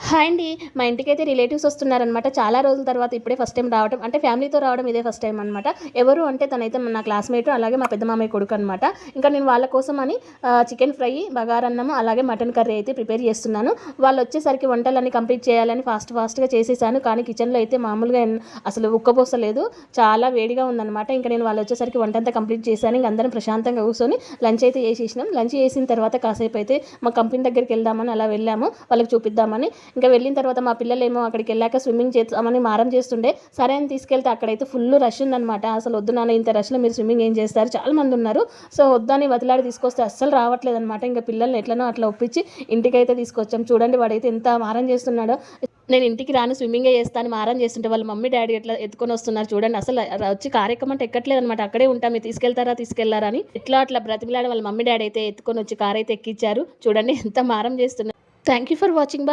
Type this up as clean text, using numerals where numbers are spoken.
Hi అండి. మా ఇంటికైతే రిలేటివ్స్ వస్తున్నారనమాట. చాలా రోజుల తర్వాత ఇప్పుడే ఫస్ట్ టైం రావటం. అంటే ఫ్యామిలీతో రావడం ఇదే ఫస్ట్ టైం అనమాట. ఎవరు అంటే తనైతే నా క్లాస్‌మేట్, అలాగే మా పెద్ద మామయ్య కొడుకనమాట. ఇంకా నేను వాళ్ళ కోసమని చికెన్ ఫ్రై, బగారన్నం, అలాగే మటన్ కర్రీ అయితే ప్రిపేర్ చేస్తున్నాను. వాళ్ళొచ్చేసరికి వంటలన్నీ కంప్లీట్ చేయాలని ఫాస్ట్‌గా చేసేసాను. కానీ కిచెన్‌లో అయితే మామూలుగా అసలు ఉక్కబోసలేదు. చాలా వేడిగా ఉందనమాట. ఇంక నేను వాళ్ళొచ్చేసరికి వంటంతా కంప్లీట్ చేశాను. ఇంక అందరం ప్రశాంతంగా కూర్చొని లంచ్ అయితే చేసేసినాం. లంచ్ చేసిన తర్వాత కాసేపు అయితే మా కంపెనీ దగ్గరికి వెళ్దామని అలా వెళ్ళాము. వాళ్ళకి చూపిద్దామని. ఇంకా వెళ్ళిన తర్వాత మా పిల్లలేమో అక్కడికి వెళ్ళాక స్విమ్మింగ్ చేద్దామని మారం చేస్తుండే. సరే అని తీసుకెళ్తే అక్కడైతే ఫుల్ రష్ ఉందనమాట. అసలు వద్దు నాన్న, ఇంత రష్లో మీరు స్విమ్మింగ్ ఏం చేస్తారు, చాలా మంది ఉన్నారు. సో వద్దని వదిలాడి తీసుకొస్తే అస్సలు రావట్లేదనమాట. ఇంకా పిల్లల్ని ఎట్లనో అట్లా ఒప్పించి ఇంటికైతే తీసుకొచ్చాం. చూడండి వాడైతే ఎంత మారం చేస్తున్నాడో. నేను ఇంటికి రాను, స్విమ్మింగే చేస్తాను మారం చేస్తుంటే వాళ్ళ మమ్మీ డాడీ ఎట్లా ఎత్తుకొని వస్తున్నారు చూడండి. అసలు వచ్చి కార్యక్రమం అంటే ఎక్కట్లేదు అనమాట. అక్కడే ఉంటాం, మీరు తీసుకెళ్లారా అని ఎట్లా అట్లా బ్రతిమిలాడి వాళ్ళ మమ్మీ డాడీ అయితే ఎత్తుకొని వచ్చి కార్ అయితే ఎక్కించారు. చూడండి ఎంత మారం చేస్తున్నారు. Thank you for watching.